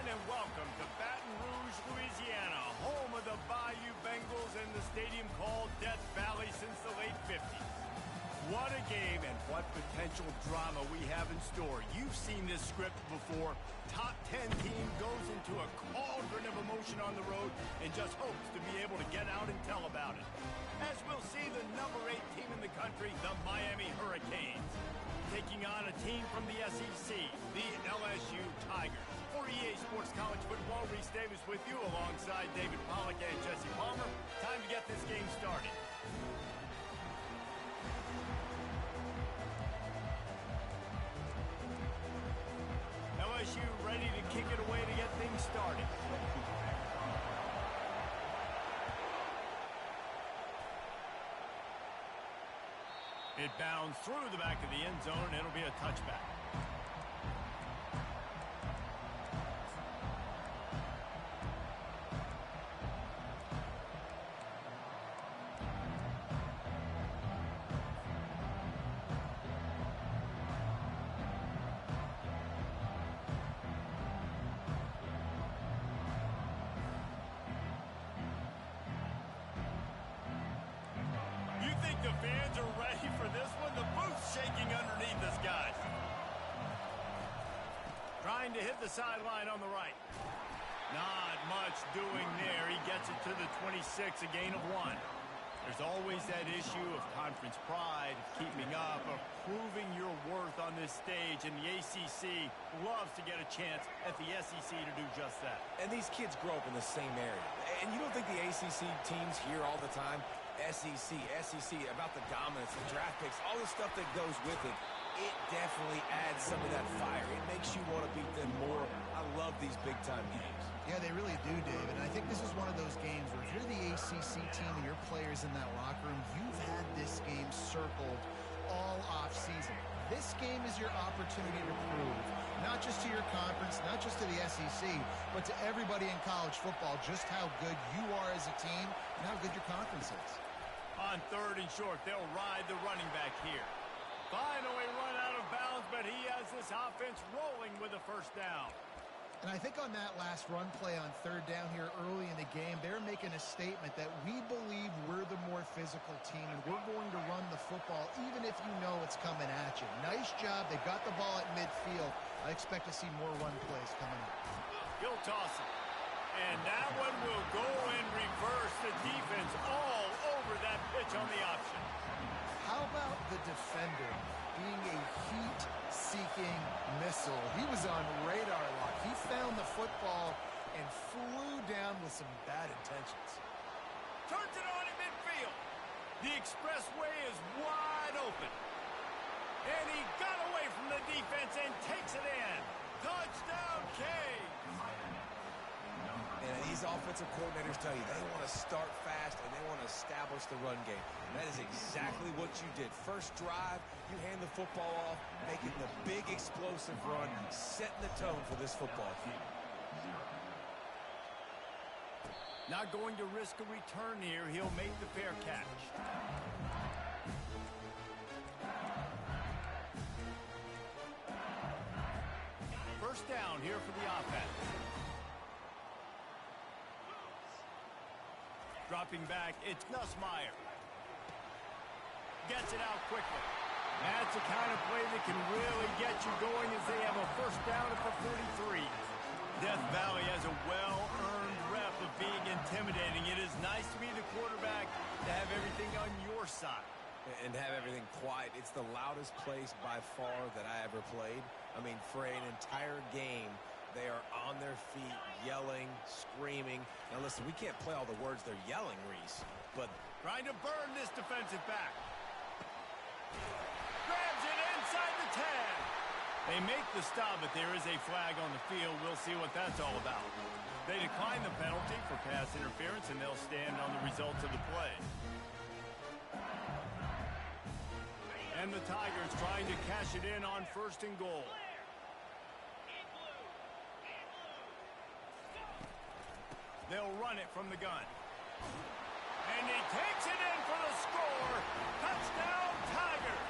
everyone, and welcome to Baton Rouge, Louisiana, home of the Bayou Bengals and the stadium called Death Valley since the late 50s. What a game and what potential drama we have in store. You've seen this script before. Top 10 team goes into a cauldron of emotion on the road and just hopes to be able to get out and tell about it. As we'll see the number 8 team in the country, the Miami Hurricanes, taking on a team from the SEC, the LSU Tigers. For EA Sports College Football, Reese Davis with you alongside David Pollack and Jesse Palmer. Time to get this game started. LSU ready to kick it away to get things started. It bounds through the back of the end zone, and it'll be a touchback. The fans are ready for this one. The booth's shaking underneath us, guys. Trying to hit the sideline on the right. Not much doing there. He gets it to the 26, a gain of 1. There's always that issue of conference pride, of keeping up, of proving your worth on this stage, and the ACC loves to get a chance at the SEC to do just that. And these kids grow up in the same area. And you don't think the ACC teams hear all the time, SEC, about the dominance, the draft picks, all the stuff that goes with it. It definitely adds some of that fire. It makes you want to beat them more. I love these big-time games. Yeah, they really do, David. And I think this is one of those games where if you're the ACC team and your players in that locker room, you've had this game circled all off-season. This game is your opportunity to prove, not just to your conference, not just to the SEC, but to everybody in college football, just how good you are as a team and how good your conference is. On 3rd and short, they'll ride the running back here. Finally run out of bounds, but he has this offense rolling with a first down. And I think on that last run play on 3rd down here early in the game, they're making a statement that we believe we're the more physical team and we're going to run the football even if you know it's coming at you. Nice job. They've got the ball at midfield. I expect to see more run plays coming up. He'll toss it. And that one will go in reverse. The defense all over that pitch on the option. How about the defender being a heat-seeking missile? He was on radar lock. He found the football and flew down with some bad intentions. Turns it on in midfield. The expressway is wide open. And he got away from the defense and takes it in. Touchdown, Canes. And these offensive coordinators tell you they want to start fast and they want to establish the run game. And that is exactly what you did. First drive, you hand the football off, making the big explosive run, setting the tone for this football team. Not going to risk a return here. He'll make the fair catch. First down here for the offense. Dropping back, it's Nussmeier. Gets it out quickly. That's the kind of play that can really get you going as they have a first down at the 43. Death Valley has a well-earned rep of being intimidating. It is nice to be the quarterback, to have everything on your side. And have everything quiet. It's the loudest place by far that I ever played. I mean, for an entire game, they are on their feet, yelling, screaming. Now, listen, we can't play all the words they're yelling, Reese, but... Trying to burn this defensive back. Grabs it inside the 10. They make the stop, but there is a flag on the field. We'll see what that's all about. They decline the penalty for pass interference, and they'll stand on the results of the play. And the Tigers trying to cash it in on 1st and goal. They'll run it from the gun. And he takes it in for the score. Touchdown, Tigers.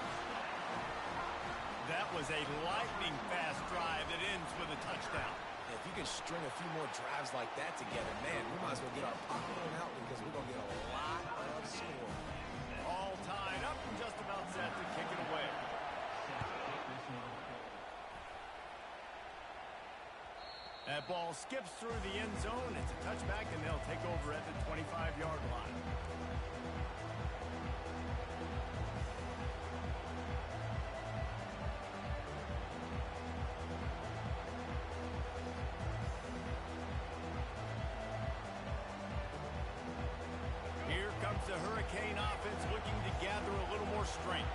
That was a lightning-fast drive that ends with a touchdown. If you can string a few more drives like that together, man, we might as well get our popcorn out because we're going to get a lot of score. All tied up and just about set to kick it away. That ball skips through the end zone. It's a touchback, and they'll take over at the 25-yard line. Here comes the Hurricane offense looking to gather a little more strength.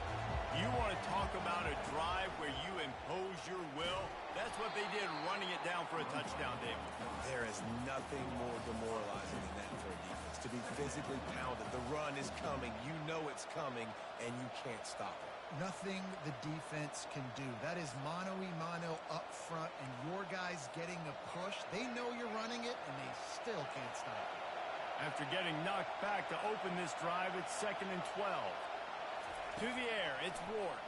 You want to talk about a drive where you impose your will? That's what they did, running it down for a touchdown, David. There is nothing more demoralizing than that for a defense, to be physically pounded. The run is coming. You know it's coming, and you can't stop it. Nothing the defense can do. That is mano-a-mano up front, and your guys getting a push. They know you're running it, and they still can't stop it. After getting knocked back to open this drive, it's 2nd and 12. To the air, it's Ward.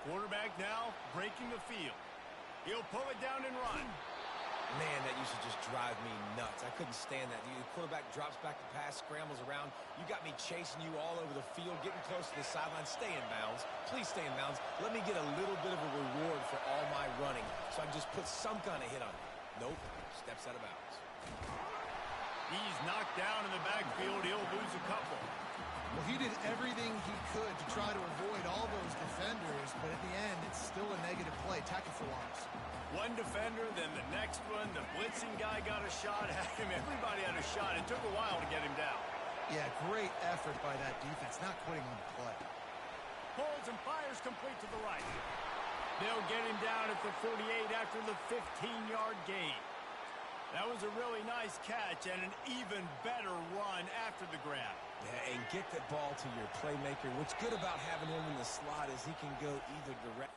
Quarterback now breaking the field. He'll pull it down and run. Man, that used to just drive me nuts. I couldn't stand that. The quarterback drops back to pass, scrambles around. You got me chasing you all over the field, getting close to the sideline. Stay in bounds. Please stay in bounds. Let me get a little bit of a reward for all my running so I can just put some kind of hit on you. Nope. Steps out of bounds. He's knocked down in the backfield. He'll lose a couple. Well, he did everything he could to try to avoid all those defenders, but at the end, it's still a negative play. Tackle for loss. One defender, then the next one. The blitzing guy got a shot at him. Everybody had a shot. It took a while to get him down. Yeah, great effort by that defense, not quitting on the play. Pulls and fires complete to the right. They'll get him down at the 48 after the 15-yard gain. That was a really nice catch and an even better run after the grab. Yeah, and get the ball to your playmaker. What's good about having him in the slot is he can go either direction.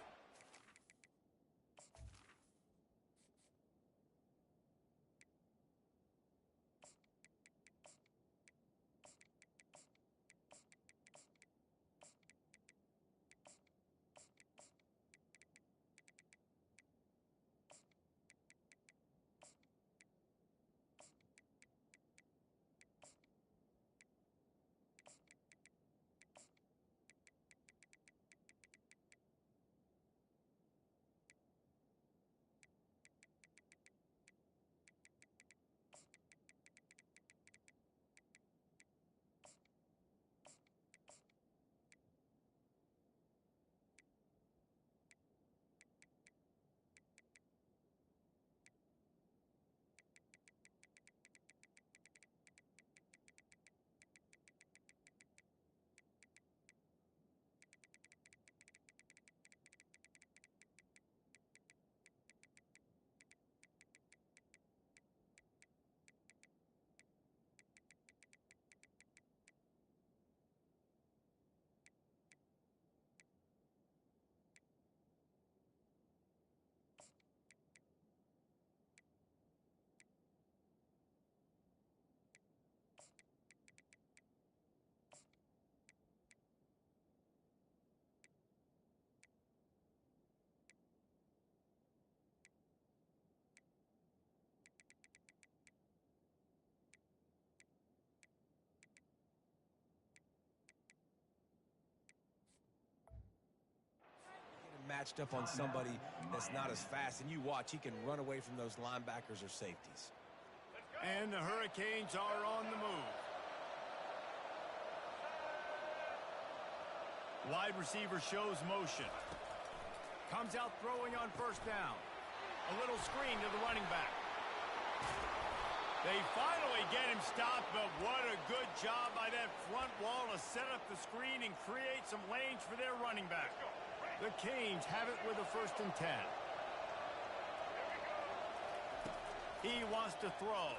Matched up on somebody that's not as fast, and you watch, he can run away from those linebackers or safeties. And the Hurricanes are on the move. Wide receiver shows motion. Comes out throwing on first down. A little screen to the running back. They finally get him stopped, but what a good job by that front wall to set up the screen and create some lanes for their running back. The Canes have it with a 1st and 10. He wants to throw.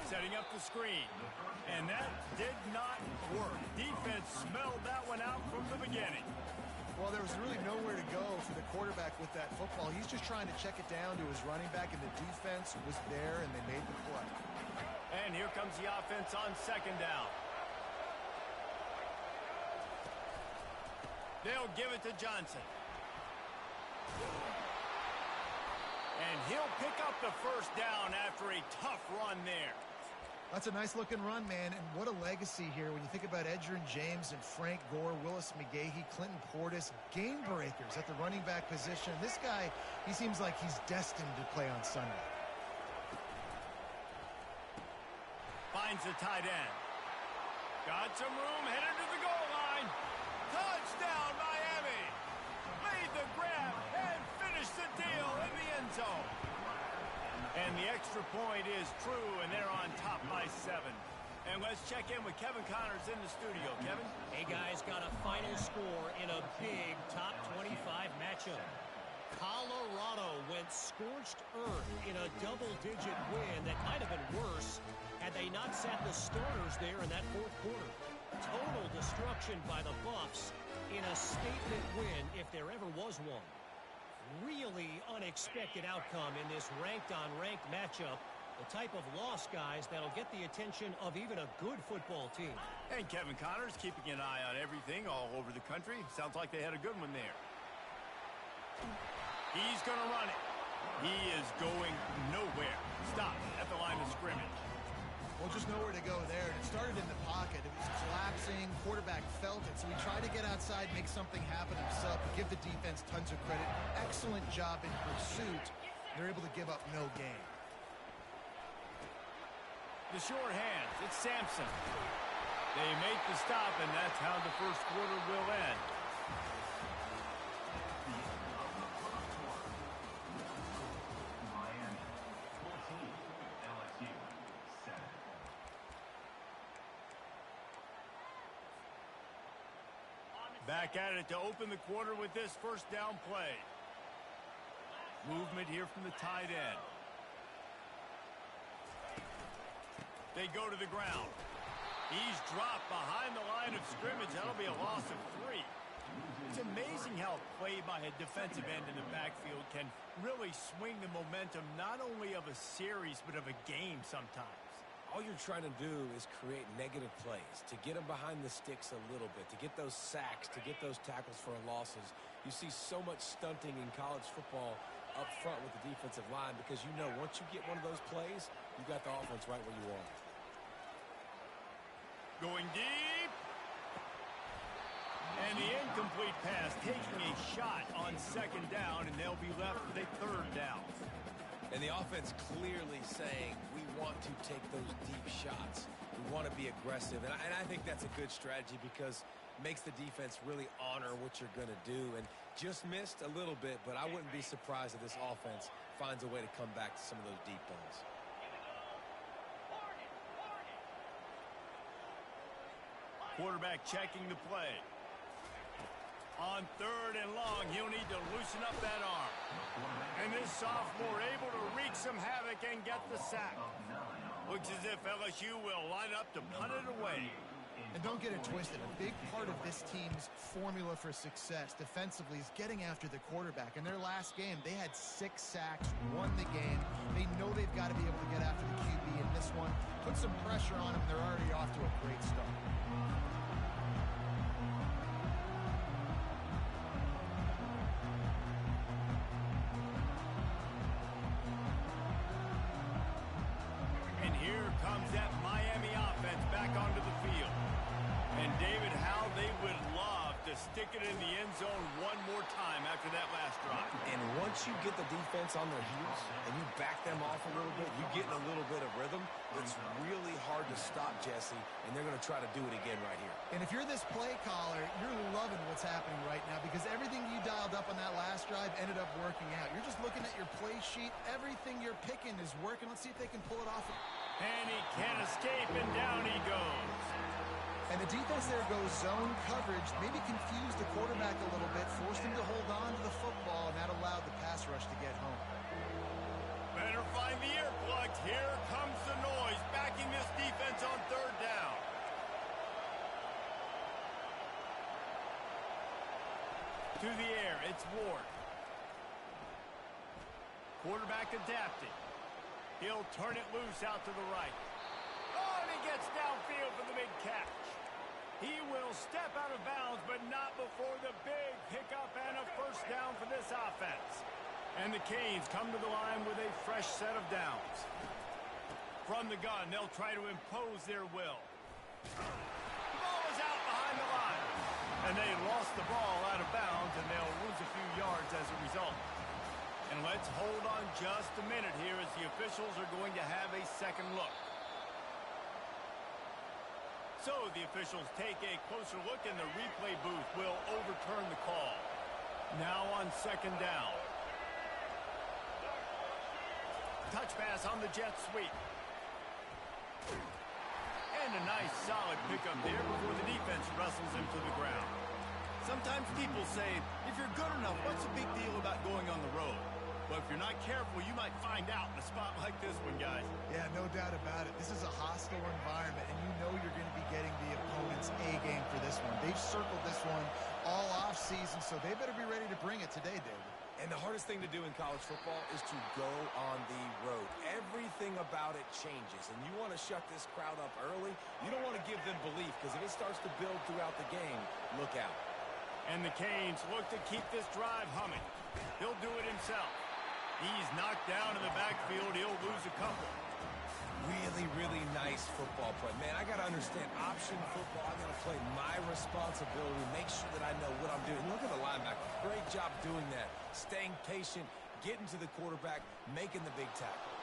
Setting up the screen. And that did not work. Defense smelled that one out from the beginning. Well, there was really nowhere to go for the quarterback with that football. He's just trying to check it down to his running back, and the defense was there, and they made the play. And here comes the offense on 2nd down. They'll give it to Johnson. And he'll pick up the first down after a tough run there. That's a nice-looking run, man, and what a legacy here when you think about Edgerrin James and Frank Gore, Willis McGahee, Clinton Portis, game breakers at the running back position. This guy, he seems like he's destined to play on Sunday. Finds the tight end. Got some room, headed to the goal line. Touchdown, Miami! Made the grab and finished the deal in the end zone. And the extra point is true, and they're on top by 7. And let's check in with Kevin Connors in the studio. Kevin? Hey, guys, got a final score in a big top 25 matchup. Colorado went scorched earth in a double-digit win that might have been worse had they not sat the starters there in that fourth quarter. Total destruction by the Buffs in a statement win if there ever was one. Really unexpected outcome in this ranked-on-ranked matchup. The type of loss, guys, that'll get the attention of even a good football team. And Kevin Connors keeping an eye on everything all over the country. Sounds like they had a good one there. He's going to run it. He is going nowhere. Stop at the line of scrimmage. Well, just nowhere to go there. It started in the pocket. It was collapsing. Quarterback felt it, so he tried to get outside, make something happen himself, but give the defense tons of credit. Excellent job in pursuit. They're able to give up no gain. The short hands. It's Sampson. They make the stop, and that's how the first quarter will end. Back at it to open the quarter with this first down play. Movement here from the tight end. They go to the ground. He's dropped behind the line of scrimmage. That'll be a loss of 3. It's amazing how play by a defensive end in the backfield can really swing the momentum not only of a series but of a game sometimes. All you're trying to do is create negative plays, to get them behind the sticks a little bit, to get those sacks, to get those tackles for losses. You see so much stunting in college football up front with the defensive line because you know once you get one of those plays, you got the offense right where you want it. Going deep. And the incomplete pass taking a shot on second down, and they'll be left with a third down. And the offense clearly saying, we want to take those deep shots. We want to be aggressive. And I think that's a good strategy because it makes the defense really honor what you're going to do. And just missed a little bit, but I wouldn't be surprised if this offense finds a way to come back to some of those deep balls. Quarterback checking the play. On third and long, he'll need to loosen up that arm. And this sophomore able to wreak some havoc and get the sack. Looks as if LSU will line up to punt it away. And don't get it twisted. A big part of this team's formula for success defensively is getting after the quarterback. In their last game, they had 6 sacks, won the game. They know they've got to be able to get after the QB in this one. Put some pressure on them. They're already off to a great start. That Miami offense back onto the field. And David, how they would love to stick it in the end zone one more time after that last drive. And once you get the defense on their heels and you back them off a little bit, you get in a little bit of rhythm, it's really hard to stop, Jesse, and they're going to try to do it again right here. And if you're this play caller, you're loving what's happening right now because everything you dialed up on that last drive ended up working out. You're just looking at your play sheet. Everything you're picking is working. Let's see if they can pull it off. And he can't escape, and down he goes. And the defense there goes zone coverage, maybe confused the quarterback a little bit, forced him to hold on to the football, and that allowed the pass rush to get home. Better find the earplugs. Here comes the noise, backing this defense on third down. To the air, it's Ward. Quarterback adapting. He'll turn it loose out to the right. Oh, and he gets downfield for the big catch. He will step out of bounds, but not before the big pickup and a first down for this offense. And the Canes come to the line with a fresh set of downs. From the gun, they'll try to impose their will. The ball is out behind the line. And they lost the ball out of bounds, and they'll lose a few yards as a result. And let's hold on just a minute here as the officials are going to have a second look. So the officials take a closer look, and the replay booth will overturn the call. Now on second down. Touch pass on the jet sweep. And a nice solid pickup there before the defense wrestles him to the ground. Sometimes people say, if you're good enough, what's the big deal about going on the road? But if you're not careful, you might find out in a spot like this one, guys. Yeah, no doubt about it. This is a hostile environment, and you know you're going to be getting the opponent's A game for this one. They've circled this one all offseason, so they better be ready to bring it today, David. And the hardest thing to do in college football is to go on the road. Everything about it changes, and you want to shut this crowd up early. You don't want to give them belief, because if it starts to build throughout the game, look out. And the Canes look to keep this drive humming. He'll do it himself. He's knocked down in the backfield. He'll lose a couple. Really, really nice football play. Man, I got to understand option football. I got to play my responsibility, make sure that I know what I'm doing. Look at the linebacker. Great job doing that. Staying patient, getting to the quarterback, making the big tackle.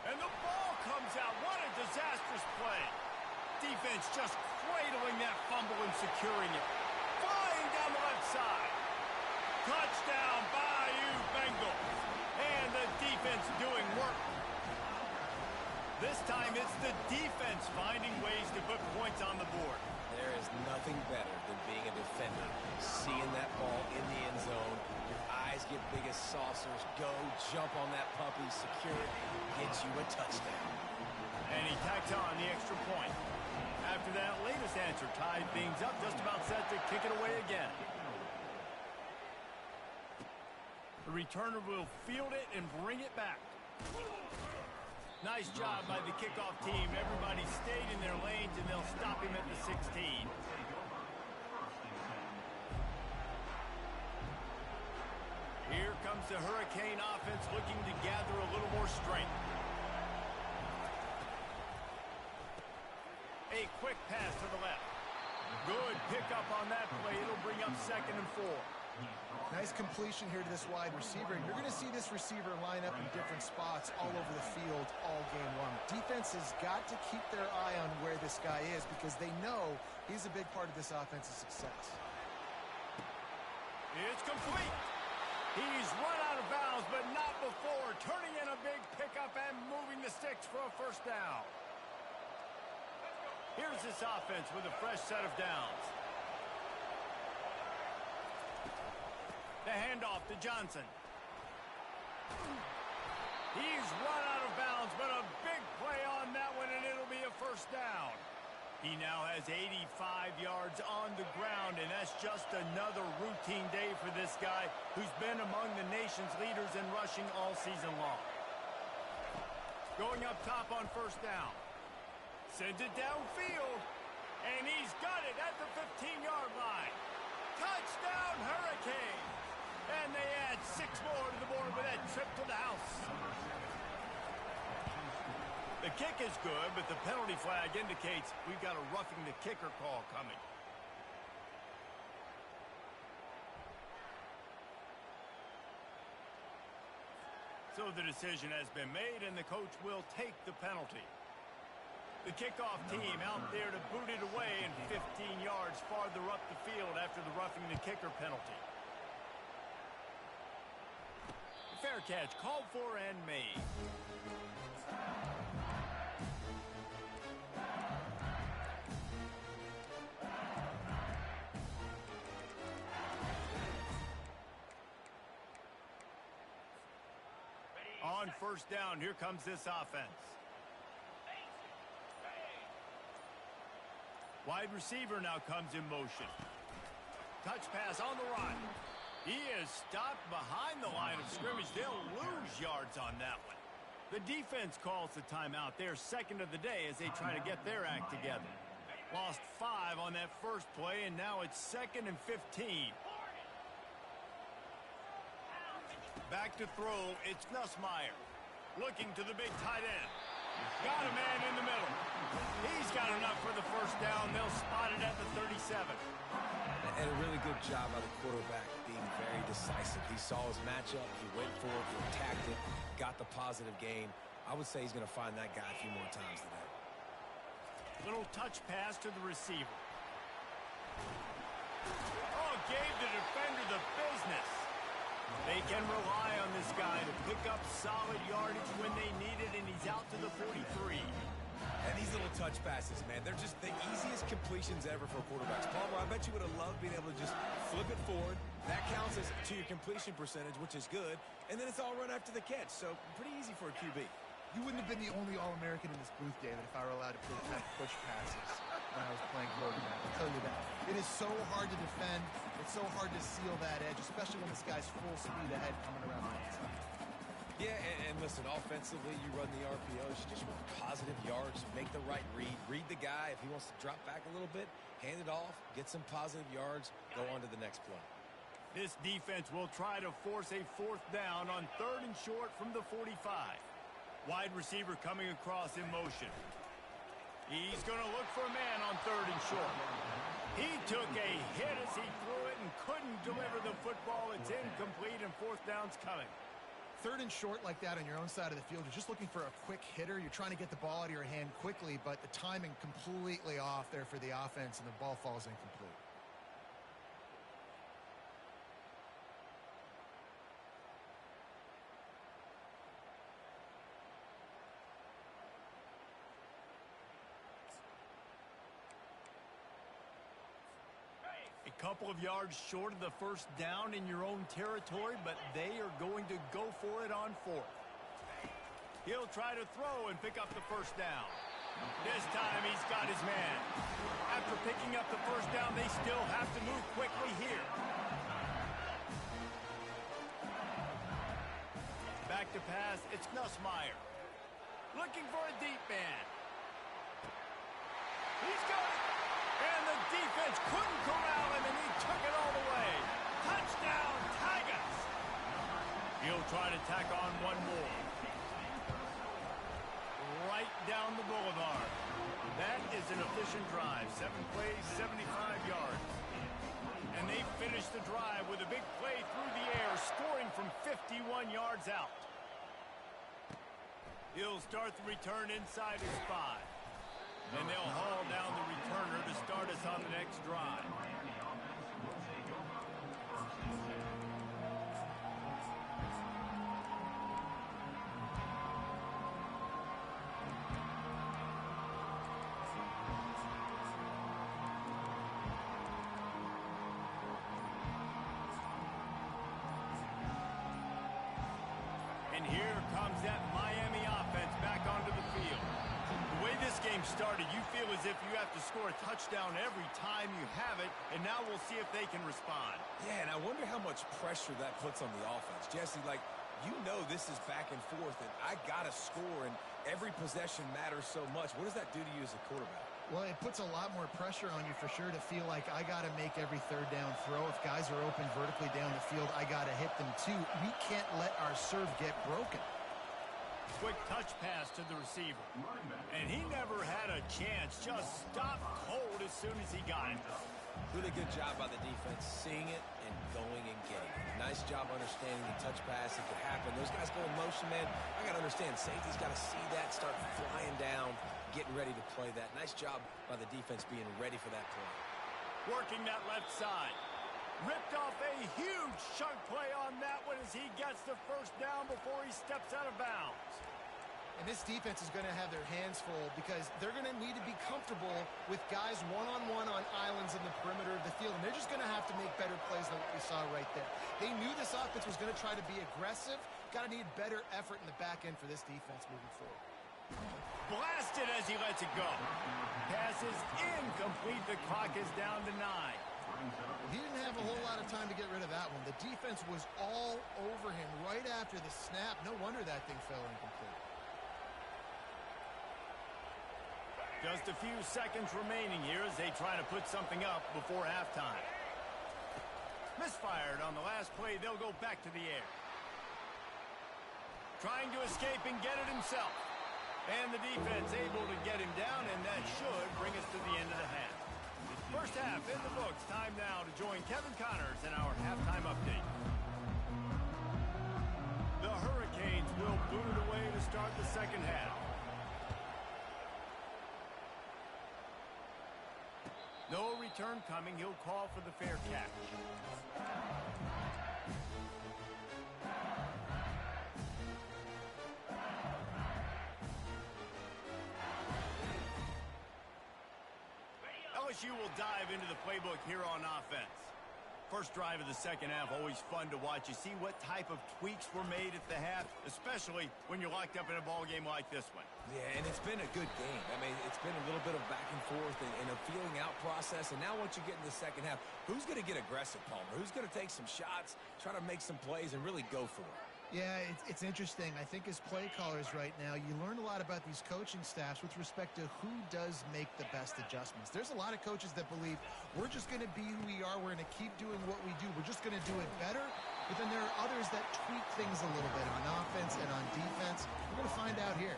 And the ball comes out. What a disastrous play. Defense just cradling that fumble and securing it. Flying down the left side. Touchdown, Bayou Bengals. And the defense doing work. This time it's the defense finding ways to put points on the board. There is nothing better than being a defender. Seeing that ball in the end zone, your eyes get big as saucers. Go, jump on that puppy, secure it, get you a touchdown. And he tacks on the extra point. After that latest answer tied things up, just about set to kick it away again. The returner will field it and bring it back. Nice job by the kickoff team. Everybody stayed in their lanes, and they'll stop him at the 16. Here comes the Hurricane offense looking to gather a little more strength. A quick pass to the left. Good pickup on that play. It'll bring up 2nd and 4. Nice completion here to this wide receiver. You're going to see this receiver line up in different spots all over the field all game long. Defense has got to keep their eye on where this guy is, because they know he's a big part of this offense's success. It's complete. He's run out of bounds, but not before turning in a big pickup and moving the sticks for a first down. Here's this offense with a fresh set of downs. The handoff to Johnson. He's run out of bounds, but a big play on that one, and it'll be a first down. He now has 85 yards on the ground, and that's just another routine day for this guy who's been among the nation's leaders in rushing all season long. Going up top on first down. Sends it downfield, and he's got it at the 15-yard line. Touchdown, Hurricane! And they add 6 more to the board with that trip to the house. The kick is good, but the penalty flag indicates we've got a roughing the kicker call coming. So the decision has been made, and the coach will take the penalty. The kickoff team out there to boot it away, and 15 yards farther up the field after the roughing the kicker penalty. Fair catch called for and made. On first down, here comes this offense. Wide receiver now comes in motion. Touch pass on the run. He is stopped behind the line of scrimmage. They'll lose yards on that one. The defense calls the timeout. They're second of the day as they try to get their act together. Lost 5 on that first play, and now it's 2nd and 15. Back to throw, it's Nussmeier. Looking to the big tight end. Got a man in the middle. He's got enough for the first down. They'll spot it at the 37. And a really good job by the quarterback being very decisive. He saw his matchup. He went for it. He attacked it. Got the positive gain. I would say he's going to find that guy a few more times today. Little touch pass to the receiver. Oh, gave the defender the business. They can rely on this guy to pick up solid yardage when they need it, and he's out to the 43. And these little touch passes, man, they're just the easiest completions ever for quarterbacks. Palmer, I bet you would have loved being able to just flip it forward. That counts as to your completion percentage, which is good. And then it's all run after the catch, so pretty easy for a QB. You wouldn't have been the only All-American in this booth, David, if I were allowed to push passes when I was playing quarterback. I'll tell you that. It is so hard to defend. It's so hard to seal that edge, especially when this guy's full speed ahead coming around the outside. Yeah, and listen, offensively, you run the RPOs. You just want positive yards, make the right read. Read the guy. If he wants to drop back a little bit, hand it off, get some positive yards, go on to the next play. This defense will try to force a fourth down on 3rd and short from the 45. Wide receiver coming across in motion. He's going to look for a man on 3rd and short. He took a hit as he threw it and couldn't deliver the football. It's incomplete, and 4th down's coming. 3rd and short like that on your own side of the field, you're just looking for a quick hitter. You're trying to get the ball out of your hand quickly, but the timing completely off there for the offense, and the ball falls incomplete. A couple of yards short of the first down in your own territory, but they are going to go for it on 4th. He'll try to throw and pick up the first down. This time he's got his man. After picking up the first down, they still have to move quickly here. Back to pass, it's Nussmeier. Looking for a deep man. He's got it. And the defense couldn't corral him, and he took it all the way. Touchdown, Tigers! He'll try to tack on one more. Right down the boulevard. That is an efficient drive. 7 plays, 75 yards. And they finish the drive with a big play through the air, scoring from 51 yards out. He'll start the return inside his 5. And they'll haul down the returner to start us on the next drive. And here comes that Miami offense back onto the field. The way this game started, you feel as if you have to score a touchdown every time you have it, and now we'll see if they can respond. Yeah, and I wonder how much pressure that puts on the offense. Jesse, like, you know this is back and forth, and I got to score, and every possession matters so much. What does that do to you as a quarterback? Well, it puts a lot more pressure on you for sure to feel like I got to make every 3rd down throw. If guys are open vertically down the field, I got to hit them too. We can't let our serve get broken. Quick touch pass to the receiver. And he never had a chance. Just stopped cold as soon as he got it. Really good job by the defense, seeing it and going and getting it. Nice job understanding the touch pass. It could happen. Those guys go in motion, man. I got to understand, safety's got to see that, start flying down, getting ready to play that. Nice job by the defense being ready for that play. Working that left side. Ripped off a huge chunk play on that one as he gets the first down before he steps out of bounds. And this defense is going to have their hands full because they're going to need to be comfortable with guys one-on-one on islands in the perimeter of the field. And they're just going to have to make better plays than what we saw right there. They knew this offense was going to try to be aggressive. Got to need better effort in the back end for this defense moving forward. Blasted as he lets it go. Pass is incomplete. The clock is down to 9. He didn't have a whole lot of time to get rid of that one. The defense was all over him right after the snap. No wonder that thing fell incomplete. Just a few seconds remaining here as they try to put something up before halftime. Misfired on the last play. They'll go back to the air. Trying to escape and get it himself. And the defense able to get him down, and that should bring us to the end of the half. First half in the books. Time now to join Kevin Connors in our halftime update. The Hurricanes will boot it away to start the second half. No return coming. He'll call for the fair catch. LSU will dive into the playbook here on offense. First drive of the second half, always fun to watch. You see what type of tweaks were made at the half, especially when you're locked up in a ball game like this one. Yeah, and it's been a good game. I mean, it's been a little bit of back and forth and a feeling out process. And now once you get in the second half, who's going to get aggressive, Palmer? Who's going to take some shots, try to make some plays, and really go for it? Yeah, it's interesting. I think as play callers right now, you learn a lot about these coaching staffs with respect to who does make the best adjustments. There's a lot of coaches that believe we're just going to be who we are. We're going to keep doing what we do. We're just going to do it better. But then there are others that tweak things a little bit on offense and on defense. We're going to find out here.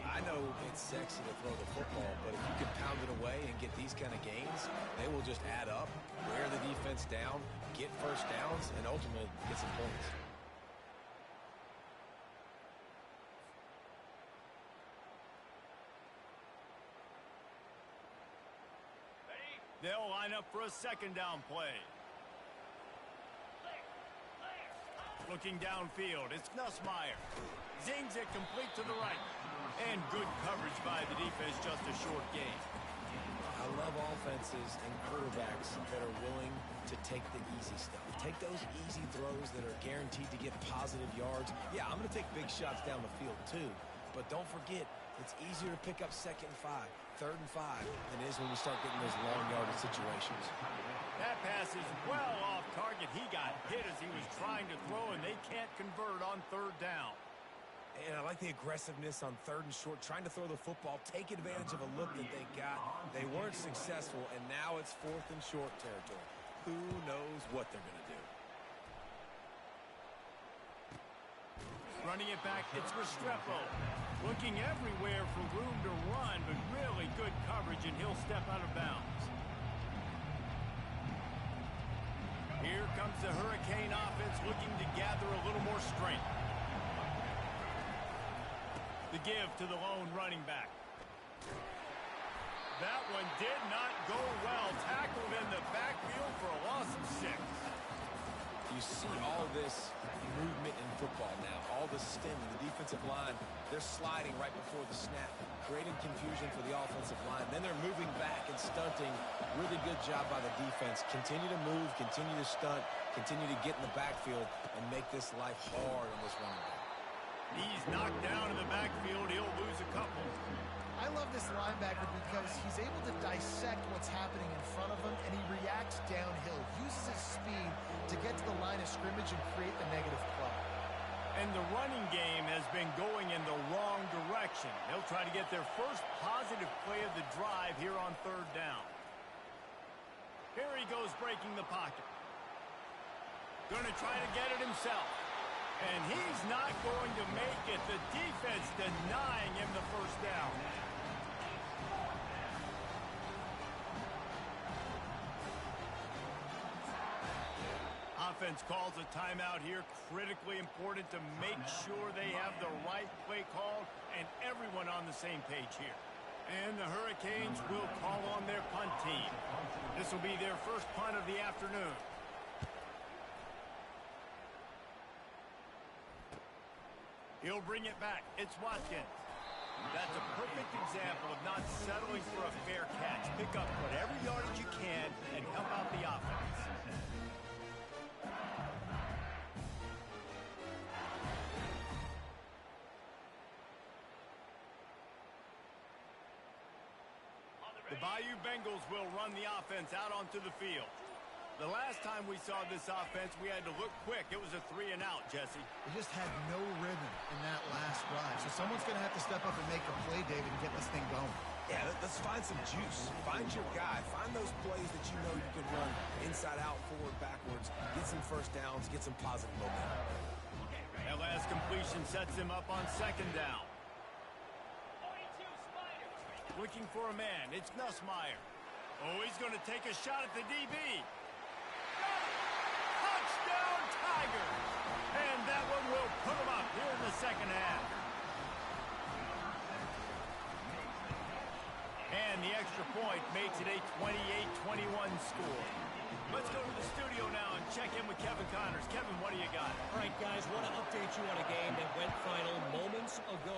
I know it's sexy to throw the football, but if you can pound it away and get these kind of gains, they will just add up, wear the defense down, get first downs, and ultimately get some points. They'll line up for a second down play. Looking downfield, it's Nussmeier. Zings it complete to the right. And good coverage by the defense, just a short gain. I love offenses and quarterbacks that are willing to take the easy stuff. Take those easy throws that are guaranteed to get positive yards. Yeah, I'm going to take big shots down the field too. But don't forget, it's easier to pick up second and 5, third and 5 than it is when we start getting those long yardage situations. That pass is well off target. He got hit as he was trying to throw, and they can't convert on third down. And I like the aggressiveness on third and short, trying to throw the football, take advantage of a look that they got. They weren't successful, and now it's fourth and short territory. Who knows what they're going to do? Running it back, it's Restrepo. Looking everywhere for room to run, but really good coverage, and he'll step out of bounds. Here comes the Hurricane offense looking to gather a little more strength. The give to the lone running back. That one did not go well. Tackled in the backfield for a loss of 6. You see all this movement in football now, all the stemming, the defensive line, they're sliding right before the snap, creating confusion for the offensive line. Then they're moving back and stunting. Really good job by the defense. Continue to move, continue to stunt, continue to get in the backfield and make this life hard on this running back. He's knocked down in the backfield. He'll lose a couple. I love this linebacker because he's able to dissect what's happening in front of him, and he reacts downhill, uses his speed to get to the line of scrimmage and create the negative play. And the running game has been going in the wrong direction. They'll try to get their first positive play of the drive here on third down. Here he goes breaking the pocket. Going to try to get it himself. And he's not going to make it. The defense denying him the first down. Offense calls a timeout here. Critically important to make sure they have the right play called and everyone on the same page here. And the Hurricanes will call on their punt team. This will be their first punt of the afternoon. He'll bring it back. It's Watkins. That's a perfect example of not settling for a fair catch. Pick up whatever yardage you can and help out the offense. The Bayou Bengals will run the offense out onto the field. The last time we saw this offense, we had to look quick. It was a 3-and-out, Jesse. They just had no rhythm in that last drive. So someone's going to have to step up and make a play, David, and get this thing going. Yeah, let's find some juice. Find your guy. Find those plays that you know you can run inside out, forward, backwards. Get some first downs. Get some positive momentum. That last completion sets him up on second down. Looking for a man. It's Nussmeier. Oh, he's going to take a shot at the DB. Touchdown, Tigers! And that one will put him up here in the second half. And the extra point makes it a 28-21 score. Let's go to the studio now and check in with Kevin Connors. Kevin, what do you got? All right, guys, want to update you on a game that went final moments ago.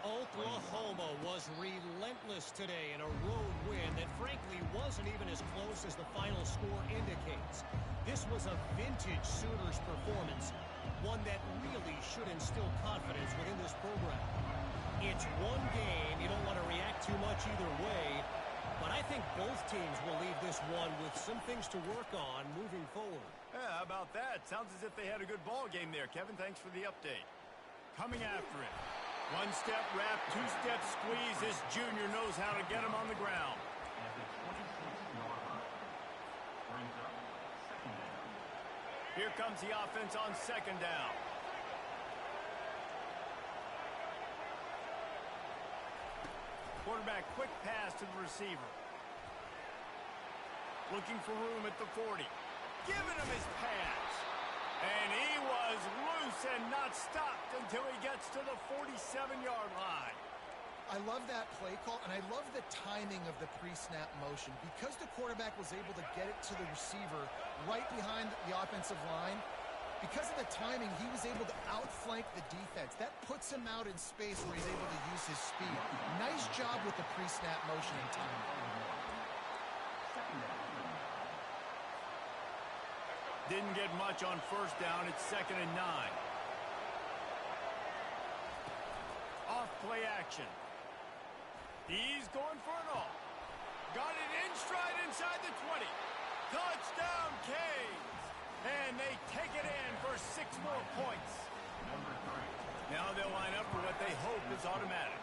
Oklahoma was relentless today in a road win that frankly wasn't even as close as the final score indicates. This was a vintage Sooners performance, one that really should instill confidence within this program. It's one game, you don't want to react too much either way, but I think both teams will leave this one with some things to work on moving forward. Yeah, how about that? Sounds as if they had a good ball game there. Kevin, thanks for the update. Coming after it. One-step wrap, two-step squeeze. This junior knows how to get him on the ground. Here comes the offense on second down. Quarterback, quick pass to the receiver. Looking for room at the 40. Giving him his pass. And he was loose and not stopped until he gets to the 47-yard line. I love that play call, and I love the timing of the pre-snap motion. Because the quarterback was able to get it to the receiver right behind the offensive line, because of the timing, he was able to outflank the defense. That puts him out in space where he's able to use his speed. Nice job with the pre-snap motion and timing. Didn't get much on first down. It's 2nd and 9. Off play action. He's going for it all. Got it in stride inside the 20. Touchdown, Canes. And they take it in for 6 more points. Now they'll line up for what they hope is automatic.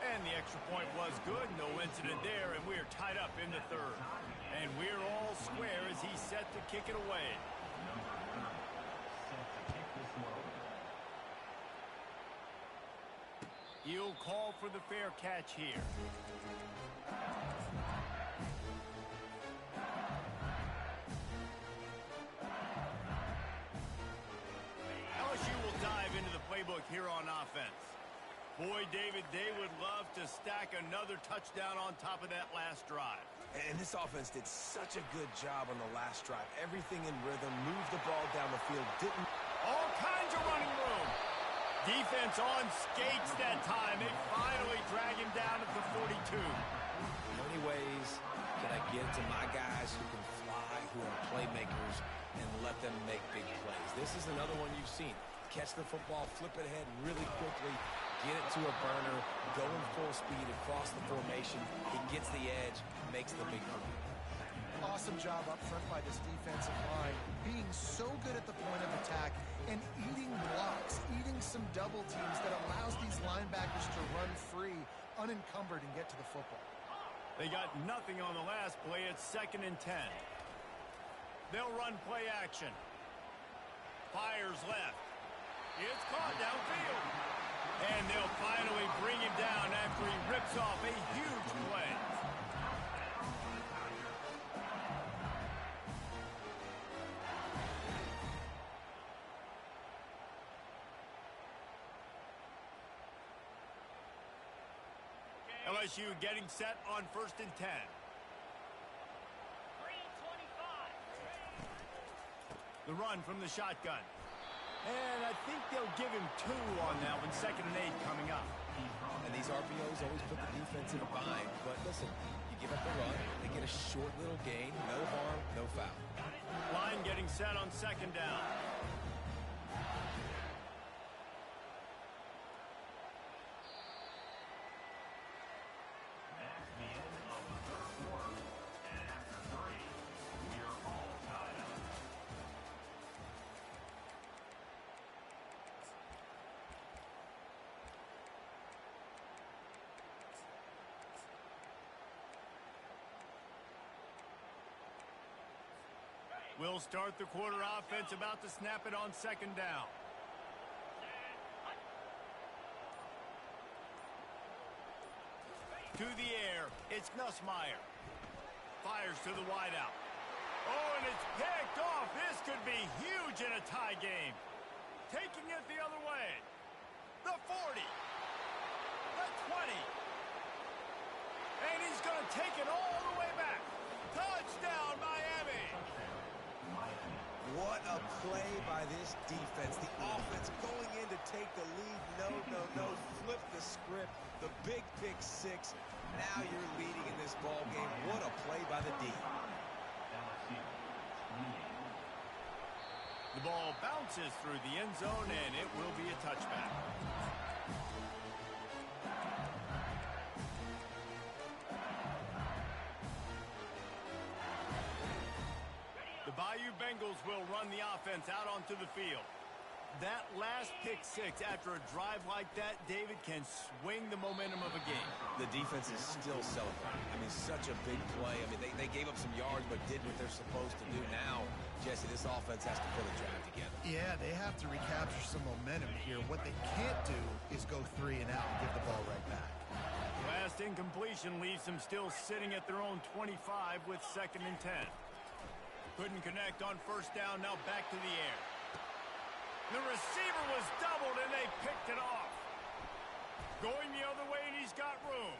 And the extra point was good. No incident there, and we're tied up in the 3rd. And we're all square as he's set to kick it away. He'll call for the fair catch here. LSU will dive into the playbook here on offense. Boy, David, they would love to stack another touchdown on top of that last drive. And this offense did such a good job on the last drive. Everything in rhythm, moved the ball down the field, didn't... All kinds of running room. Defense on skates that time. They finally drag him down at the 42. How many ways can I get to my guys who can fly, who are playmakers, and let them make big plays? This is another one you've seen. Catch the football, flip it ahead really quickly, get it to a burner, going full speed across the formation. He gets the edge, makes the big play. Awesome job up front by this defensive line, being so good at the point of attack and eating blocks, eating some double teams that allows these linebackers to run free, unencumbered, and get to the football. They got nothing on the last play. It's 2nd and 10. They'll run play action. Fires left. It's caught downfield. And they'll finally bring him down after he rips off a huge play. LSU getting set on 1st and 10. The run from the shotgun. And I think they'll give him 2 on that one. 2nd and 8 coming up. And these RPOs always put the defense in a bind. But listen, you give up the run, they get a short little gain, no harm, no foul. Line getting set on 2nd down. We'll start the quarter offense, about to snap it on 2nd down. To the air, it's Nussmeier. Fires to the wideout. Oh, and it's picked off. This could be huge in a tie game. Taking it the other way. The 40. The 20. And he's going to take it all the way back. Touchdown, Miami. What a play by this defense. The offense going in to take the lead. No. Flip the script. The big pick six. Now you're leading in this ball game. What a play by the D. The ball bounces through the end zone, and it will be a touchback. The Bayou Bengals will run the offense out onto the field. That last pick six after a drive like that, David, can swing the momentum of a game. The defense is still celebrating. I mean, such a big play. I mean, they gave up some yards but did what they're supposed to do. Now, Jesse, this offense has to put a drive together. Yeah, they have to recapture some momentum here. What they can't do is go 3 and out and give the ball right back. Last incompletion leaves them still sitting at their own 25 with 2nd and 10. Couldn't connect on first down, now back to the air. The receiver was doubled, and they picked it off. Going the other way, and he's got room.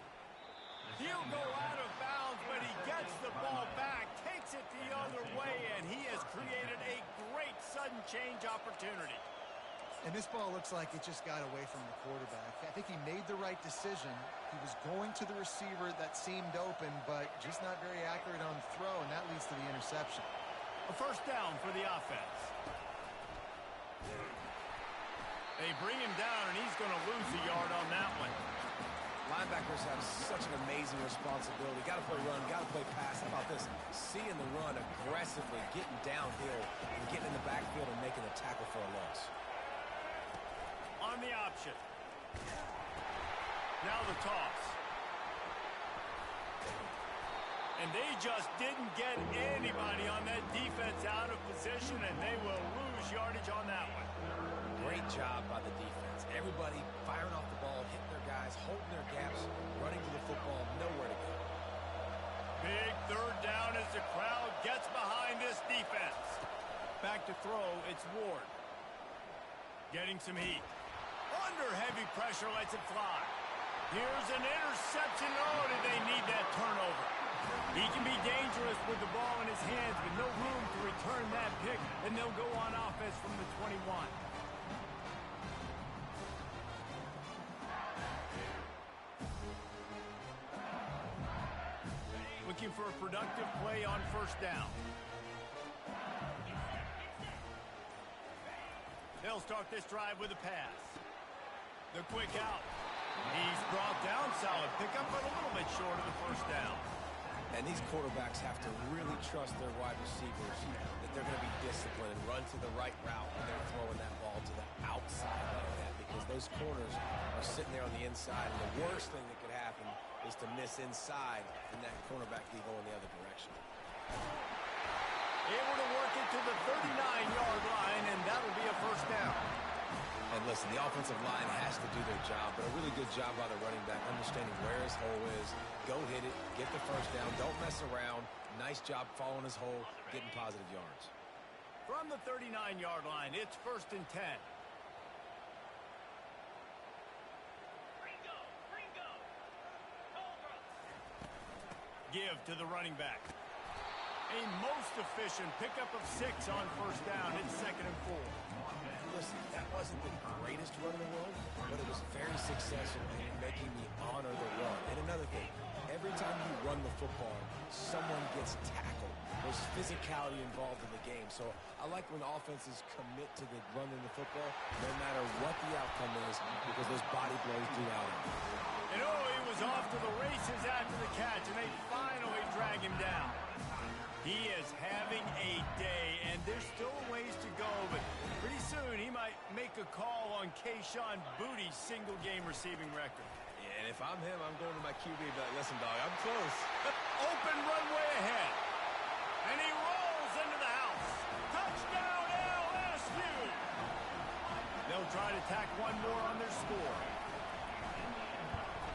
He'll go out of bounds, but he gets the ball back, takes it the other way, and he has created a great sudden change opportunity. And this ball looks like it just got away from the quarterback. I think he made the right decision. He was going to the receiver that seemed open, but just not very accurate on the throw, and that leads to the interception. A first down for the offense. They bring him down, and he's going to lose a yard on that one. Linebackers have such an amazing responsibility. Got to play run, got to play pass. How about this? Seeing the run aggressively, getting downhill, and getting in the backfield and making a tackle for a loss. On the option. Now the toss. And they just didn't get anybody on that defense out of position, and they will lose yardage on that one. Great job by the defense. Everybody firing off the ball, hitting their guys, holding their gaps, running to the football, nowhere to go. Big third down as the crowd gets behind this defense. Back to throw, it's Ward. Getting some heat. Under heavy pressure, lets it fly. Here's an interception. Oh, did they need that turnover? He can be dangerous with the ball in his hands, but no room to return that pick, and they'll go on offense from the 21. Looking for a productive play on first down. They'll start this drive with a pass. The quick out. He's brought down, solid pickup, but a little bit short of the first down. And these quarterbacks have to really trust their wide receivers that they're going to be disciplined and run to the right route when they're throwing that ball to the outside like that, because those corners are sitting there on the inside, and the worst thing that could happen is to miss inside and that cornerback be going the other direction. Able to work it to the 39-yard line, and that'll be a first down. And listen, the offensive line has to do their job, but a really good job by the running back, understanding where his hole is. Go hit it, get the first down, don't mess around. Nice job following his hole, getting positive yards. From the 39-yard line, it's 1st and 10. Give to the running back. A most efficient pickup of 6 on first down. It's 2nd and 4. Listen, that wasn't the greatest run in the world, but it was very successful in making me honor the run. And another thing, every time you run the football, someone gets tackled. There's physicality involved in the game. So I like when offenses commit to the running the football, no matter what the outcome is, because those body blows do out. And oh, he was off to the races after the catch, and they finally drag him down. He is having a day, and there's still a ways to go, but pretty soon he might make a call on Kayshon Bouttie's single-game receiving record. Yeah, and if I'm him, I'm going to my QB and be like, listen, dog, I'm close. Open runway ahead. And he rolls into the house. Touchdown, LSU! They'll try to tack one more on their score.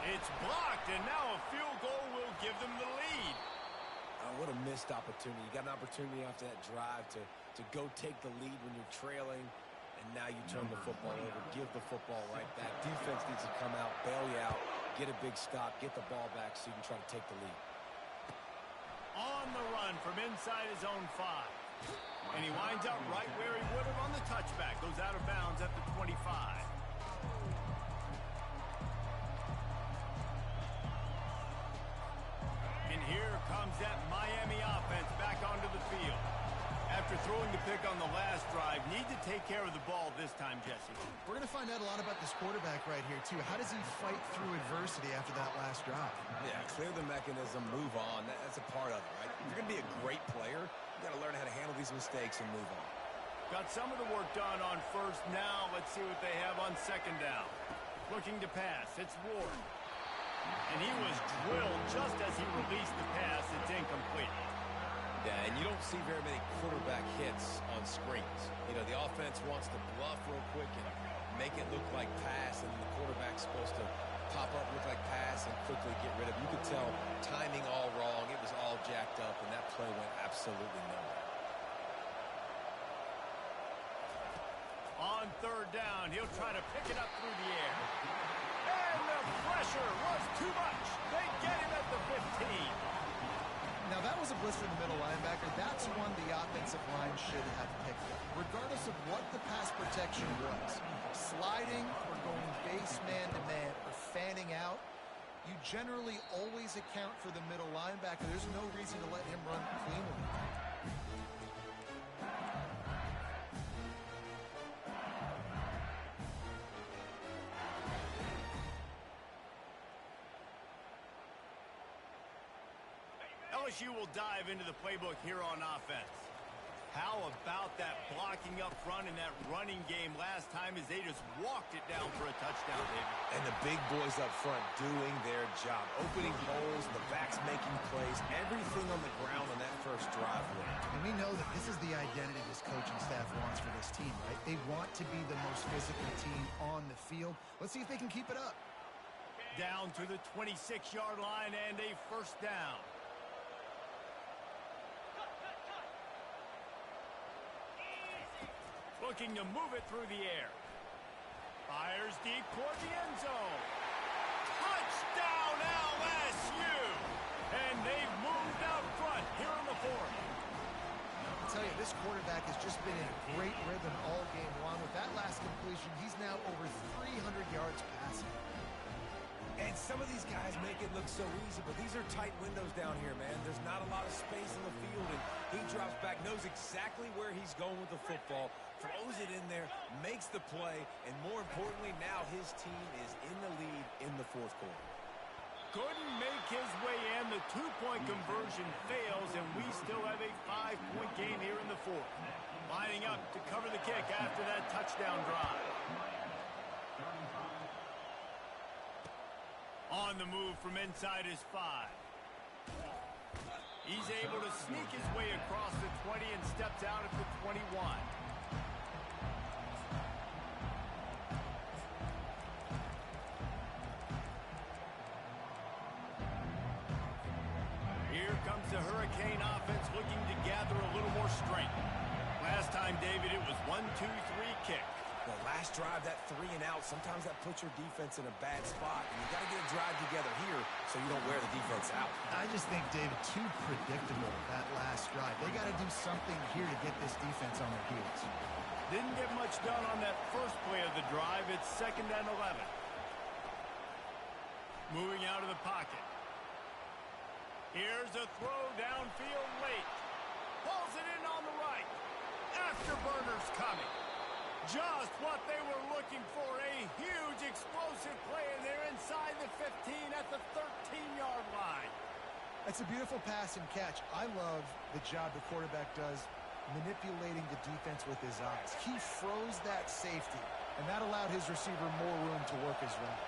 It's It's blocked, and now a field goal will give them the lead. What a missed opportunity. You got an opportunity after that drive to go take the lead when you're trailing, and now you turn the football over, give the football right back. Defense needs to come out, bail you out, get a big stop, get the ball back so you can try to take the lead. On the run from inside his own 5. And he winds up right where he would have on the touchback. Goes out of bounds at the 25. And here comes that Miami offense back onto the field. After throwing the pick on the last drive, need to take care of the ball this time, Jesse. We're going to find out a lot about this quarterback right here, too. How does he fight through adversity after that last drive? Yeah, clear the mechanism, move on. That's a part of it, right? If you're going to be a great player, you got to learn how to handle these mistakes and move on. Got some of the work done on first. Now let's see what they have on second down. Looking to pass. It's Ward. And he was drilled just as he released the pass. It's incomplete. Yeah, and you don't see very many quarterback hits on screens. You know, the offense wants to bluff real quick and make it look like pass, and the quarterback's supposed to pop up, look like pass, and quickly get rid of it. You could tell timing all wrong. It was all jacked up, and that play went absolutely nowhere. On third down, he'll try to pick it up through the air. And the pressure was too much. They get him at the 15. Now, that was a blitz from the middle linebacker. That's one the offensive line should have picked up, regardless of what the pass protection was. Sliding or going base man-to-man or fanning out, you generally always account for the middle linebacker. There's no reason to let him run cleanly. LSU will dive into the playbook here on offense. How about that blocking up front and that running game last time as they just walked it down for a touchdown, David? And the big boys up front doing their job. Opening holes, the backs making plays, everything on the ground on that first drive. And we know that this is the identity this coaching staff wants for this team, right? They want to be the most physical team on the field. Let's see if they can keep it up. Down to the 26-yard line and a first down. Looking to move it through the air. Fires deep toward the end zone. Touchdown LSU! And they've moved out front here in the fourth. I tell you, this quarterback has just been in a great rhythm all game long. With that last completion, he's now over 300 yards passing. And some of these guys make it look so easy, but these are tight windows down here, man. There's not a lot of space in the field, and he drops back, knows exactly where he's going with the football, throws it in there, makes the play, and more importantly, now his team is in the lead in the fourth quarter. Couldn't make his way in. The two-point conversion fails, and we still have a 5-point game here in the fourth. Lining up to cover the kick after that touchdown drive. On the move from inside his 5. He's able to sneak his way across the 20 and steps out at the 21. Here comes the Hurricane offense looking to gather a little more strength. Last time, David, it was 1-2-3 kick. The last drive, that 3 and out, sometimes that puts your defense in a bad spot. And you got to get a drive together here so you don't wear the defense out. I just think, David, too predictable that last drive. They got to do something here to get this defense on their heels. Didn't get much done on that first play of the drive. It's 2nd and 11. Moving out of the pocket. Here's a throw downfield late. Pulls it in on the right. Afterburner's coming. Just what they were looking for, a huge explosive play, and they're inside the 15 at the 13-yard line. That's a beautiful pass and catch. I love the job the quarterback does manipulating the defense with his eyes. He froze that safety, and that allowed his receiver more room to work his route.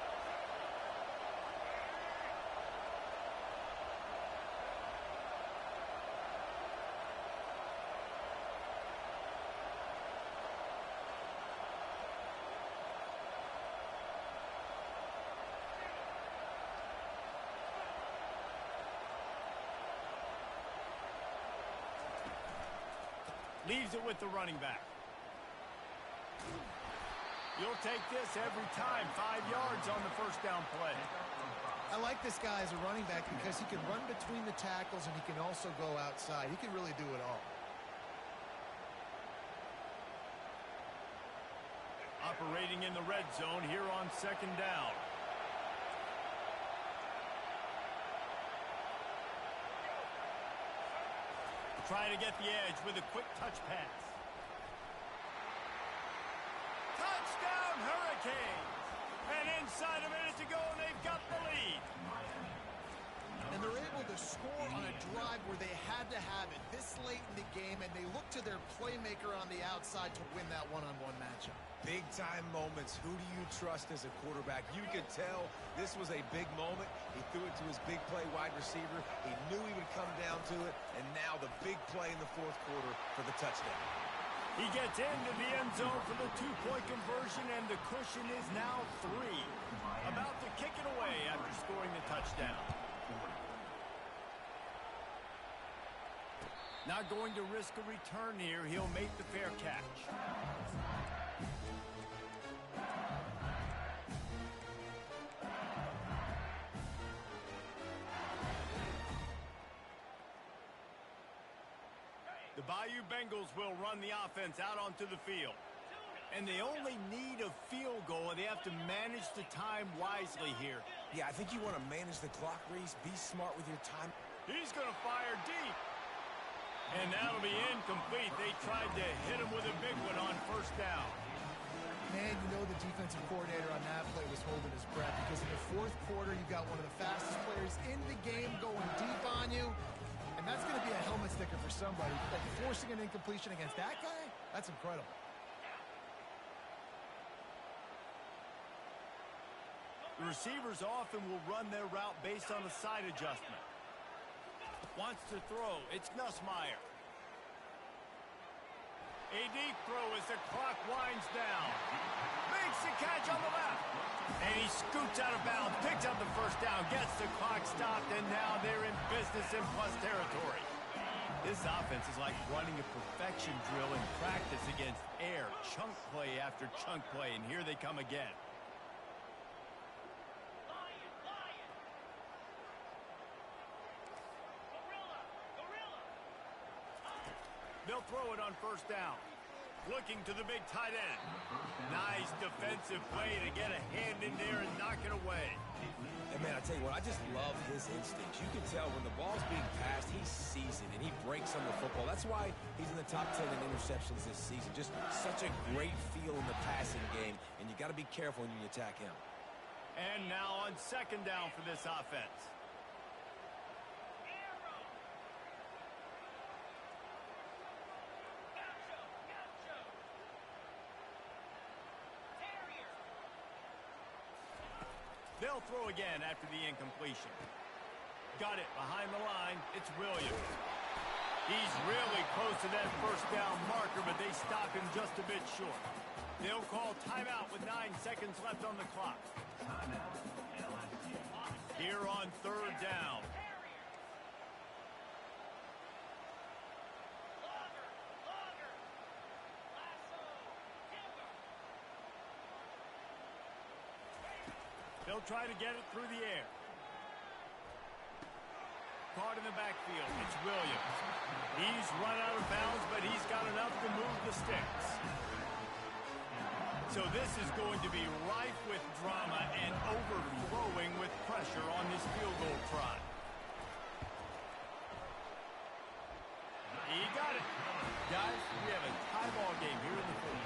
Leaves it with the running back. You'll take this every time. 5 yards on the first down play. I like this guy as a running back because he can run between the tackles and he can also go outside. He can really do it all. Operating in the red zone here on second down. Trying to get the edge with a quick touch pass. Touchdown Hurricanes! And inside a minute to go, and they've got the lead. And they're able to score on a drive where they had to have it this late in the game, and they look to their playmaker on the outside to win that one-on-one matchup. Big-time moments. Who do you trust as a quarterback? You could tell this was a big moment. He threw it to his big play wide receiver. He knew he would come down to it, and now the big play in the fourth quarter for the touchdown. He gets into the end zone for the two-point conversion, and the cushion is now 3. About to kick it away after scoring the touchdown. Not going to risk a return here. He'll make the fair catch. The Bayou Bengals will run the offense out onto the field. And they only need a field goal, and they have to manage the time wisely here. Yeah, I think you want to manage the clock, Reese. Be smart with your time. He's going to fire deep. And that'll be incomplete. They tried to hit him with a big one on first down. Man, you know the defensive coordinator on that play was holding his breath because in the fourth quarter, you got one of the fastest players in the game going deep on you. And that's going to be a helmet sticker for somebody. Like forcing an incompletion against that guy, that's incredible. The receivers often will run their route based on a side adjustment. Wants to throw. It's Nussmeier. A deep throw as the clock winds down. Makes the catch on the left. And he scoots out of bounds, picks up the first down, gets the clock stopped, and now they're in business in plus territory. This offense is like running a perfection drill in practice against air. Chunk play after chunk play, and here they come again. They'll throw it on first down. Looking to the big tight end. Nice defensive play to get a hand in there and knock it away. And man, I tell you what, I just love his instincts. You can tell when the ball's being passed, he sees it and he breaks on the football. That's why he's in the top 10 in interceptions this season. Just such a great feel in the passing game, and you got to be careful when you attack him. And now on second down for this offense. They'll throw again after the incompletion. Got it behind the line. It's Williams. He's really close to that first down marker, but they stop him just a bit short. They'll call timeout with 9 seconds left on the clock. Here on third down. They'll try to get it through the air. Caught in the backfield. It's Williams. He's run out of bounds, but he's got enough to move the sticks. So this is going to be rife with drama and overflowing with pressure on this field goal try. He got it. Guys, we have a tie ball game here in the fourth.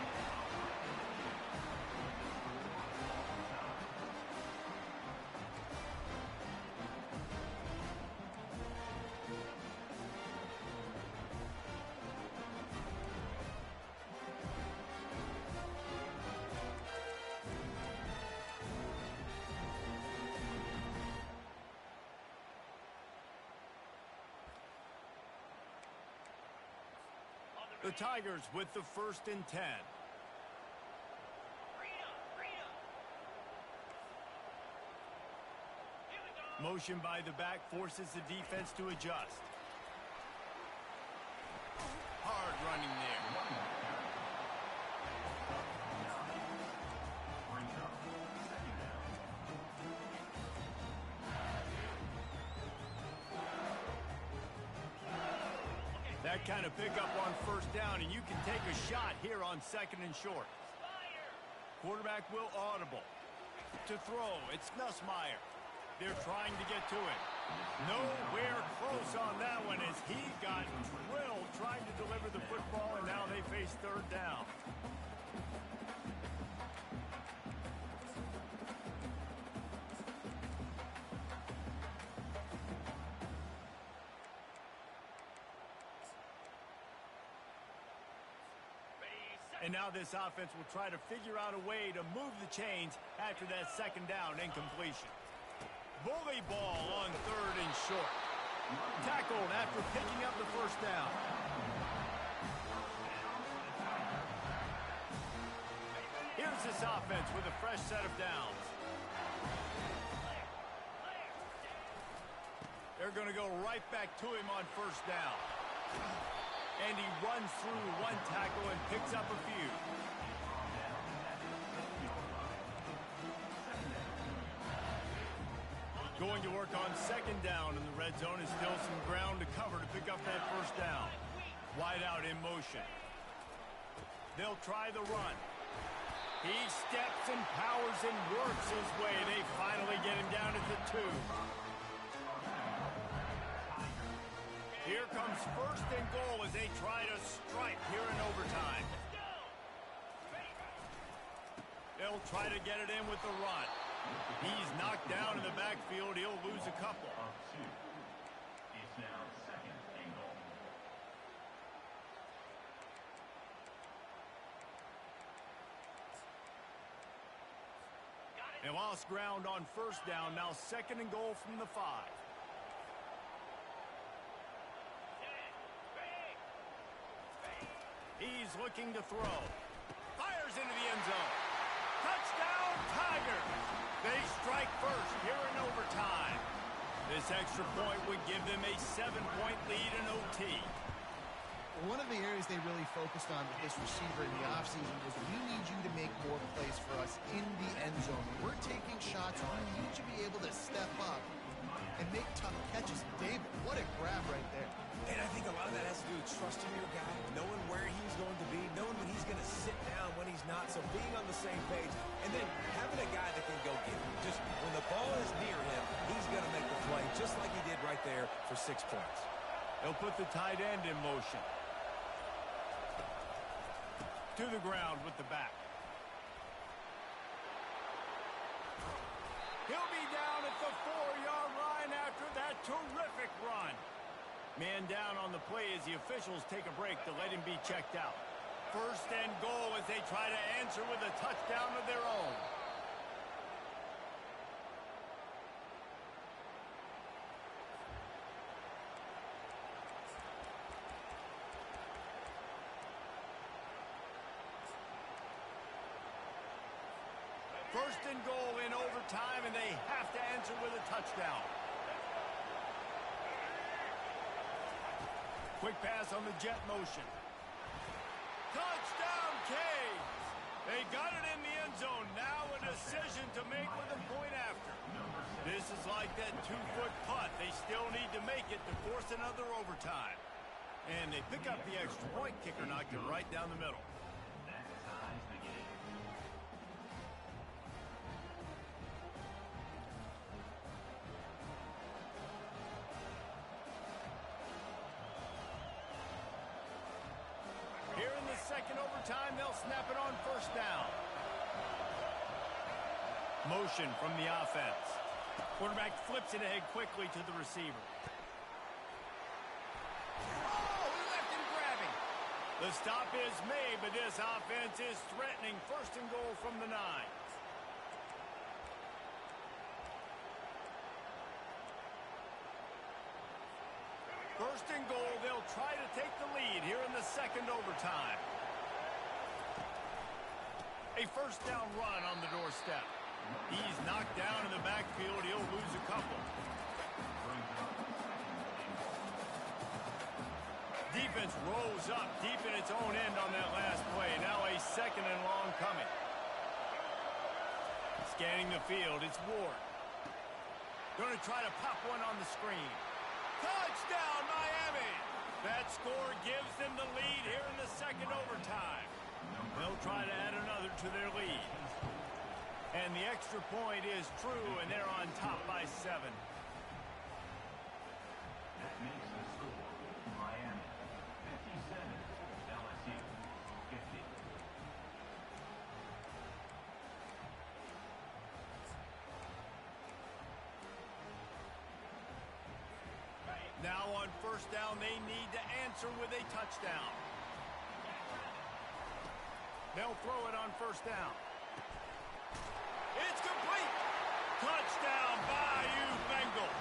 The Tigers with the 1st and 10. Motion by the back forces the defense to adjust. Hard running there. That kind of pickup on first down, and you can take a shot here on 2nd and short. Quarterback will audible. To throw, it's Nussmeier. They're trying to get to it. Nowhere close on that one as he got drilled trying to deliver the football, and now they face 3rd down. And now this offense will try to figure out a way to move the chains after that 2nd down incompletion. Bully ball on 3rd and short. Tackled after picking up the 1st down. Here's this offense with a fresh set of downs. They're going to go right back to him on 1st down. And he runs through one tackle and picks up a few. Going to work on 2nd down, and the red zone is still some ground to cover to pick up that 1st down. Wide out in motion. They'll try the run. He steps and powers and works his way. They finally get him down at the 2. Here comes 1st and goal as they try to strike here in overtime. They'll try to get it in with the run. He's knocked down in the backfield. He'll lose a couple. It's now 2nd and goal. They lost ground on 1st down. Now 2nd and goal from the 5. He's looking to throw. Fires into the end zone. Touchdown, Tigers! They strike first here in overtime. This extra point would give them a 7-point lead in OT. One of the areas they really focused on with this receiver in the offseason was, we need you to make more plays for us in the end zone. When we're taking shots, we need you to be able to step up and make tough catches. David, what a grab right there. And I think a lot of that has to do with trusting your guy, knowing where he's going to be, knowing when he's going to sit down, when he's not, so being on the same page, and then having a guy that can go get him. Just when the ball is near him, he's going to make the play, just like he did right there for 6 points. They'll put the tight end in motion. To the ground with the back. He'll be down at the 4-yard line after that terrific run. Man down on the play as the officials take a break to let him be checked out. 1st and goal as they try to answer with a touchdown of their own. First and goal in overtime, and they have to answer with a touchdown. Quick pass on the jet motion. Touchdown, Canes! They got it in the end zone. Now a decision to make with a point after. This is like that 2-foot putt. They still need to make it to force another overtime. And they pick up the extra point. Kicker knocked it right down the middle. Second overtime, they'll snap it on 1st down. Motion from the offense. Quarterback flips it ahead quickly to the receiver. Oh, he left him grabbing. The stop is made, but this offense is threatening 1st and goal from the 9. First and goal, they'll try to take the lead here in the 2nd overtime. A 1st down run on the doorstep. He's knocked down in the backfield. He'll lose a couple. Defense rolls up deep in its own end on that last play. Now a 2nd and long coming. Scanning the field, it's Ward. Going to try to pop one on the screen. Touchdown, Miami! That score gives them the lead here in the second overtime. They'll try to add another to their lead. And the extra point is true, and they're on top by 7. That makes the score Miami 57, LSU 50. Now on first down, they need to answer with a touchdown. They'll throw it on first down. It's complete. Touchdown, Bayou Bengals.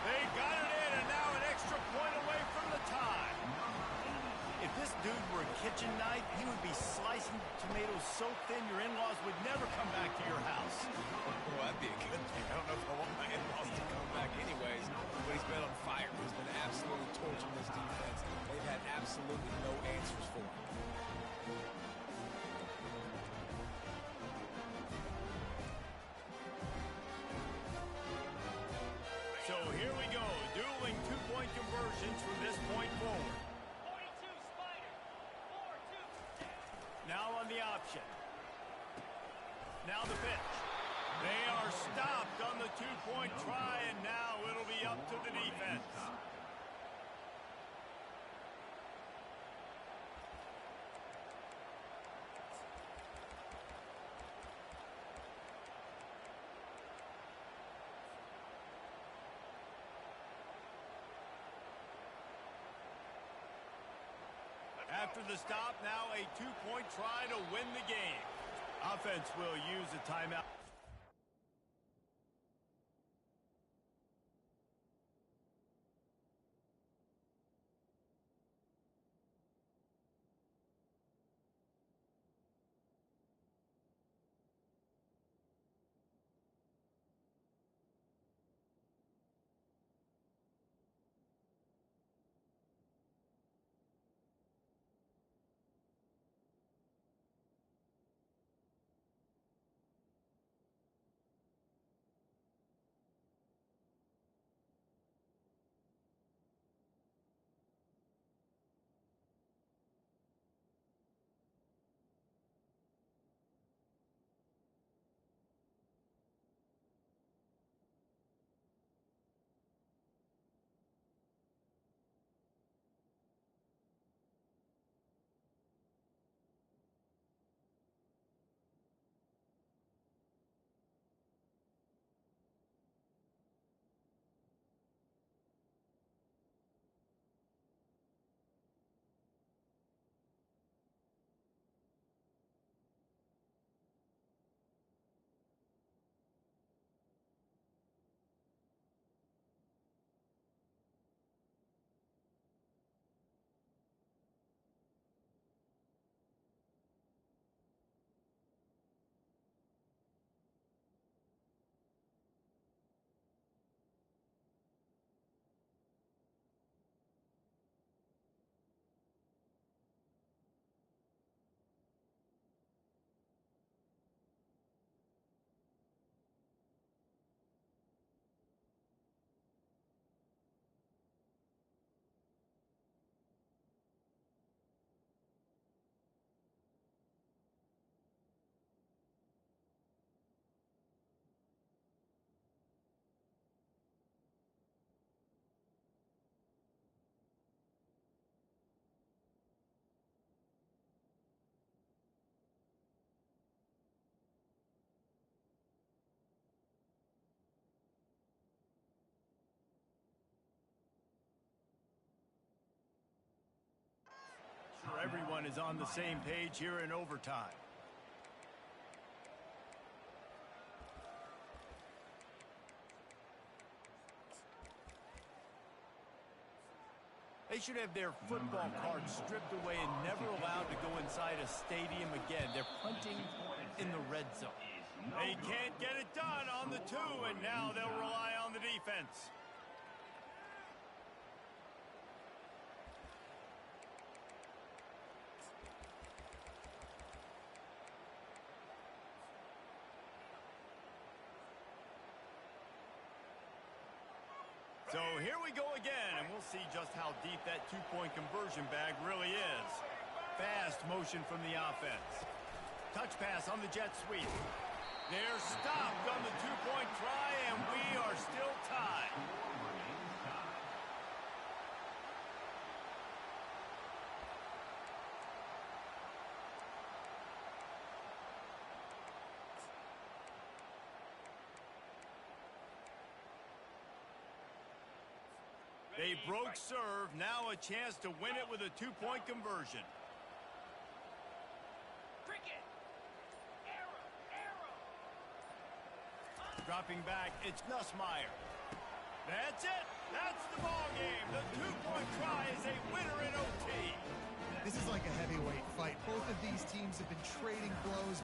They got it in, and now an extra point away from the tie. If this dude were a kitchen knife, he would be slicing tomatoes so thin your in-laws would never come back to your house. Well, that'd be a good thing. I don't know if I want my in-laws to come back anyways, but he's been on fire. He's been absolutely torching this defense. They've had absolutely no answers for him. So here we go, dueling two-point conversions from this point forward. 42 Spider. 4-2. Now on the option. Now the pitch. They are stopped on the two-point try, and now it'll be up to the defense. After the stop, now a two-point try to win the game. Offense will use a timeout. Sure, everyone is on the same page here in overtime. They should have their football cards stripped away and never allowed to go inside a stadium again. They're punting in the red zone. They can't get it done on the two, and now they'll rely on the defense. So here we go again, and we'll see just how deep that two-point conversion bag really is. Fast motion from the offense. Touch pass on the jet sweep. They're stopped on the two-point try, and we are still tied. They broke serve. Now a chance to win it with a two-point conversion. Dropping back, it's Nussmeier. That's it. That's the ball game. The two-point try is a winner in OT. This is like a heavyweight fight. Both of these teams have been trading blows.